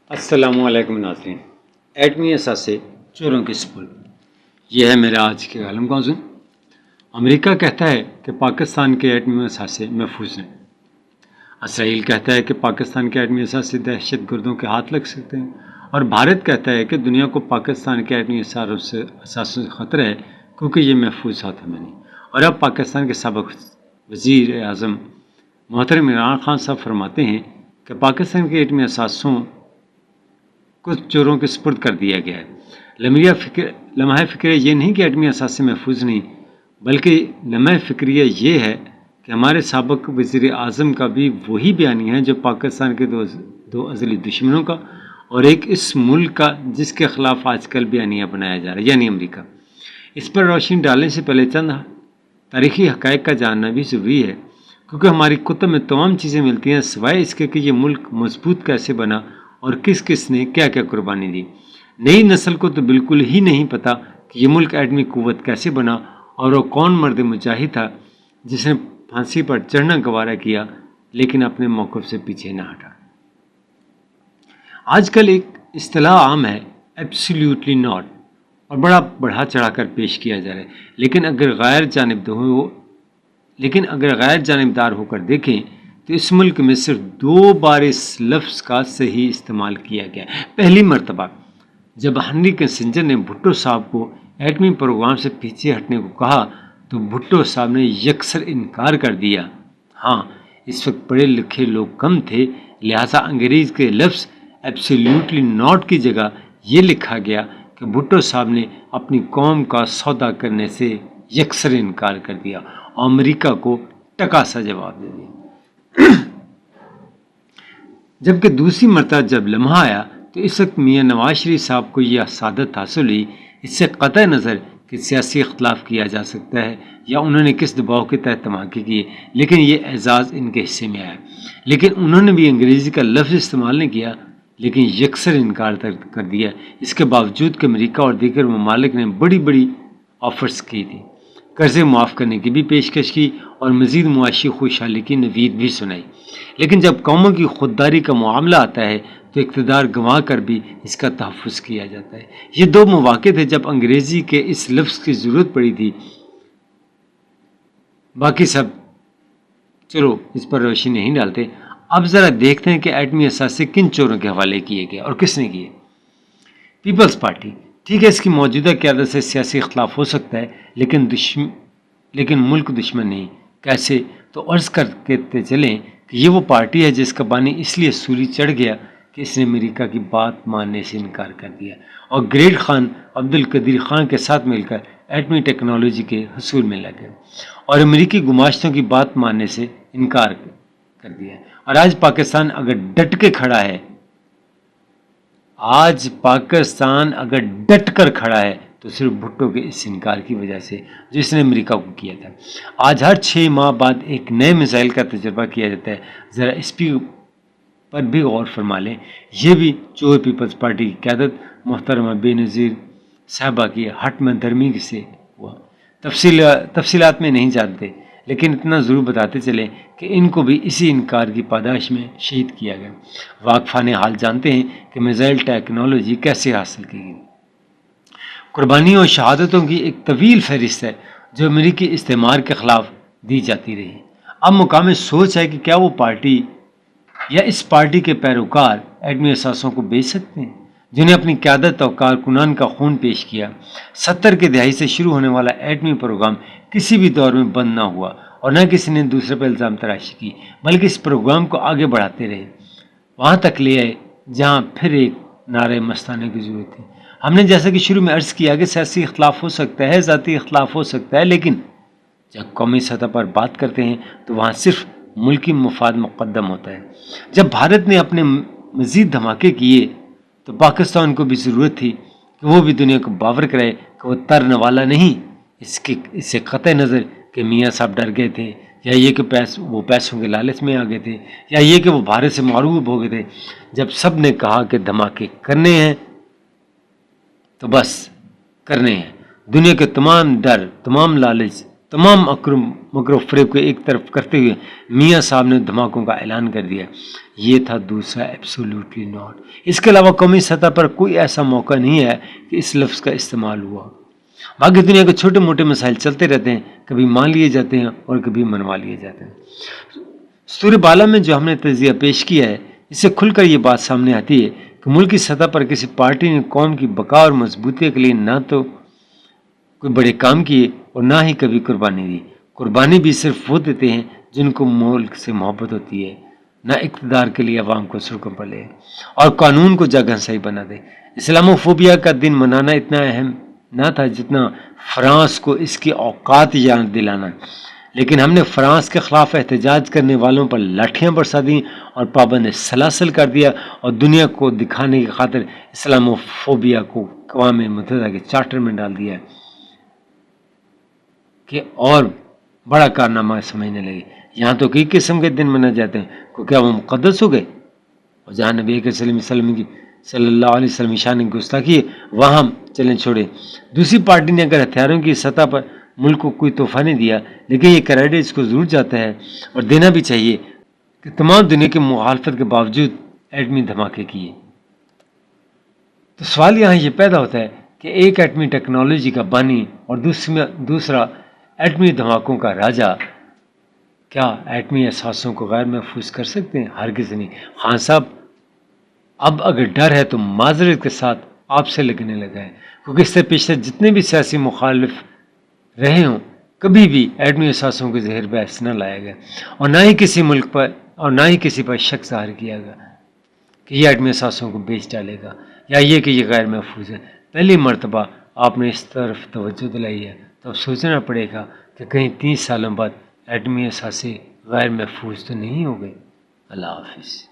السلام علیکم ناظرین، ایٹمی اثاثے چوروں کے سپرد، یہ ہے میرا آج کے عالم موضوع۔ امریکہ کہتا ہے کہ پاکستان کے ایٹمی اثاثے محفوظ ہیں۔ اسرائیل کہتا ہے کہ پاکستان کے ایٹمی اثاثے دہشت گردوں کے ہاتھ لگ سکتے ہیں، اور بھارت کہتا ہے کہ دنیا کو پاکستان کے ایٹمی اثاثوں سے خطرہ ہے کیونکہ یہ محفوظ ہاتھوں میں نہیں۔ اور اب پاکستان کے سابق وزیر اعظم محترم عمران خان صاحب فرماتے ہیں کہ پاکستان کے ایٹمی اثاثوں کچھ چوروں کے سپرد کر دیا گیا ہے۔ لمحہ فکریہ یہ نہیں کہ ایٹمی اثاثے محفوظ نہیں، بلکہ لمحہ فکریہ یہ ہے کہ ہمارے سابق وزیر اعظم کا بھی وہی بیانیہ ہے جو پاکستان کے دو ازلی دشمنوں کا، اور ایک اس ملک کا جس کے خلاف آج کل بیانیہ بنایا جا رہا ہے، یعنی امریکہ۔ اس پر روشنی ڈالنے سے پہلے چند تاریخی حقائق کا جاننا بھی ضروری ہے، کیونکہ ہماری کتب میں تمام چیزیں ملتی ہیں سوائے اس کے کہ یہ ملک مضبوط کیسے بنا اور کس کس نے کیا کیا قربانی دی۔ نئی نسل کو تو بالکل ہی نہیں پتا کہ یہ ملک ایٹمی قوت کیسے بنا اور وہ کون مرد مجاہد تھا جس نے پھانسی پر چڑھنا گوارا کیا لیکن اپنے موقف سے پیچھے نہ ہٹا۔ آج کل ایک اصطلاح عام ہے، ایبسلیوٹلی ناٹ، اور بڑا بڑھا چڑھا کر پیش کیا جا رہا ہے، لیکن اگر غیر جانبدار ہو کر دیکھیں تو اس ملک میں صرف 2 بار اس لفظ کا صحیح استعمال کیا گیا۔ پہلی مرتبہ جب ہنری کسنجر نے بھٹو صاحب کو ایٹمی پروگرام سے پیچھے ہٹنے کو کہا تو بھٹو صاحب نے یکسر انکار کر دیا۔ ہاں، اس وقت پڑھے لکھے لوگ کم تھے، لہٰذا انگریز کے لفظ ایبسلیوٹلی ناٹ کی جگہ یہ لکھا گیا کہ بھٹو صاحب نے اپنی قوم کا سودا کرنے سے یکسر انکار کر دیا اور امریکہ کو ٹکا سا جواب دے دیا۔ جبکہ دوسری مرتبہ جب لمحہ آیا تو اس وقت میاں نواز شریف صاحب کو یہ سعادت حاصل ہوئی، اس سے قطع نظر کہ سیاسی اختلاف کیا جا سکتا ہے یا انہوں نے کس دباؤ کے تحت دھماکے کیے، لیکن یہ اعزاز ان کے حصے میں آیا۔ لیکن انہوں نے بھی انگریزی کا لفظ استعمال نہیں کیا، لیکن یکسر انکار کر دیا، اس کے باوجود کہ امریکہ اور دیگر ممالک نے بڑی بڑی آفرز کی تھی، قرضے معاف کرنے کی بھی پیشکش کی اور مزید معاشی خوشحالی کی نوید بھی سنائی۔ لیکن جب قوموں کی خودداری کا معاملہ آتا ہے تو اقتدار گنوا کر بھی اس کا تحفظ کیا جاتا ہے۔ یہ 2 مواقع تھے جب انگریزی کے اس لفظ کی ضرورت پڑی تھی۔ باقی سب چلو اس پر روشنی نہیں ڈالتے۔ اب ذرا دیکھتے ہیں کہ ایٹمی اثاثے کن چوروں کے حوالے کیے گئے اور کس نے کیے۔ پیپلز پارٹی، ٹھیک ہے، اس کی موجودہ قیادت سے سیاسی اختلاف ہو سکتا ہے لیکن ملک دشمن نہیں۔ کیسے؟ تو عرض کرتے چلیں کہ یہ وہ پارٹی ہے جس کا بانی اس لیے سولی چڑھ گیا کہ اس نے امریکہ کی بات ماننے سے انکار کر دیا اور گریٹ خان عبد القدیر خان کے ساتھ مل کر ایٹمی ٹیکنالوجی کے حصول میں لگے اور امریکی گماشتوں کی بات ماننے سے انکار کر دیا۔ اور آج پاکستان اگر ڈٹ کر کھڑا ہے تو صرف بھٹو کے اس انکار کی وجہ سے جو اس نے امریکہ کو کیا تھا۔ آج ہر 6 ماہ بعد ایک نئے میزائل کا تجربہ کیا جاتا ہے۔ ذرا اس پر بھی غور فرما لیں، یہ بھی چور پیپلز پارٹی کی قیادت محترمہ بے نظیر صاحبہ کی ہٹ میں درمی سے ہوا۔ تفصیلات میں نہیں جانتے، لیکن اتنا ضرور بتاتے چلیں کہ ان کو بھی اسی انکار کی پاداش میں شہید کیا گیا۔ واقفان حال جانتے ہیں کہ میزائل ٹیکنالوجی کیسے حاصل کی گئی۔ قربانیوں اور شہادتوں کی ایک طویل فہرست ہے جو امریکی استعمار کے خلاف دی جاتی رہی۔ اب مقام سوچ ہے کہ کیا وہ پارٹی یا اس پارٹی کے پیروکار ایٹمی اثاثوں کو بیچ سکتے ہیں جنہیں اپنی قیادت اور کارکنان کا خون پیش کیا۔ 70 کی دہائی سے شروع ہونے والا ایٹمی پروگرام کسی بھی دور میں بند نہ ہوا اور نہ کسی نے دوسرے پر الزام تراشی کی، بلکہ اس پروگرام کو آگے بڑھاتے رہے، وہاں تک لے آئے جہاں پھر ایک نعرہ مستانہ کی ضرورت تھی۔ ہم نے جیسا کہ شروع میں عرض کیا کہ سیاسی اختلاف ہو سکتا ہے، ذاتی اختلاف ہو سکتا ہے، لیکن جب قومی سطح پر بات کرتے ہیں تو وہاں صرف ملکی مفاد مقدم ہوتا ہے۔ جب بھارت نے اپنے مزید دھماکے کیے تو پاکستان کو بھی ضرورت تھی کہ وہ بھی دنیا کو باور کرائے کہ وہ ترنے والا نہیں۔ اس سے قطع نظر کہ میاں صاحب ڈر گئے تھے، یا یہ کہ وہ پیسوں کے لالچ میں آ گئے تھے، یا یہ کہ وہ بھارت سے معروب ہو گئے تھے۔ جب سب نے کہا کہ دھماکے کرنے ہیں تو بس کرنے ہیں۔ دنیا کے تمام ڈر، تمام لالچ، تمام مکر و فریب کو ایک طرف کرتے ہوئے میاں صاحب نے دھماکوں کا اعلان کر دیا۔ یہ تھا دوسرا ایبسولوٹلی ناٹ۔ اس کے علاوہ قومی سطح پر کوئی ایسا موقع نہیں ہے کہ اس لفظ کا استعمال ہوا۔ باقی دنیا کے چھوٹے موٹے مسائل چلتے رہتے ہیں، کبھی مان لیے جاتے ہیں اور کبھی منوا لیے جاتے ہیں۔ سورہ بالا میں جو ہم نے تجزیہ پیش کیا ہے، اس سے کھل کر یہ بات سامنے آتی ہے کہ ملکی سطح پر کسی پارٹی نے قوم کی بقا اور مضبوطی کے لیے نہ تو کوئی بڑے کام کیے اور نہ ہی کبھی قربانی دی۔ قربانی بھی صرف وہ دیتے ہیں جن کو ملک سے محبت ہوتی ہے، نہ اقتدار کے لیے عوام کو سڑکوں پر لے اور قانون کو جگہ صحیح بنا دے۔ اسلاموفوبیا کا دن منانا اتنا اہم نہ تھا جتنا فرانس کو اس کی اوقات یاد دلانا، لیکن ہم نے فرانس کے خلاف احتجاج کرنے والوں پر لاٹھیاں برسا دیں اور پابند سلاسل کر دیا، اور دنیا کو دکھانے کی خاطر اسلاموفوبیا کو اقوام متحدہ کے چارٹر میں ڈال دیا کہ اور بڑا کارنامہ سمجھنے لگے۔ یہاں تو کئی قسم کے دن منائے جاتے ہیں، کو کیا وہ مقدس ہو گئے؟ اور جہاں نبی صلی اللہ علیہ وسلم شان گستاخی ہے وہاں چلیں چھوڑے۔ دوسری پارٹی نے اگر ہتھیاروں کی سطح پر ملک کو کوئی تحفہ نہیں دیا، لیکن یہ کریڈٹ اس کو ضرور جاتا ہے اور دینا بھی چاہیے کہ تمام دنیا کی مخالفت کے باوجود ایٹمی دھماکے کیے۔ تو سوال یہاں یہ پیدا ہوتا ہے کہ ایک ایٹمی ٹیکنالوجی کا بانی اور دوسرا ایٹمی دھماکوں کا راجا کیا ایٹمی احساسوں کو غیر محفوظ کر سکتے ہیں؟ ہرگز نہیں۔ خان صاحب اب اگر ڈر ہے تو معذرت کے ساتھ آپ سے لگنے لگا ہے، کیونکہ اس سے پچھلے جتنے بھی سیاسی مخالف رہے ہوں کبھی بھی ایٹمی احساسوں کے زہر بحث نہ لایا گیا، اور نہ ہی کسی ملک پر اور نہ ہی کسی پر شک ظاہر کیا گیا کہ یہ ایٹمی احساسوں کو بیچ ڈالے گا یا یہ کہ یہ غیر محفوظ ہے۔ پہلی مرتبہ آپ نے اس طرف توجہ دلائی ہے تو اب سوچنا پڑے گا کہ کہیں 30 سالوں بعد ایٹمی احساسے غیر محفوظ تو نہیں ہو گئے۔ اللہ حافظ۔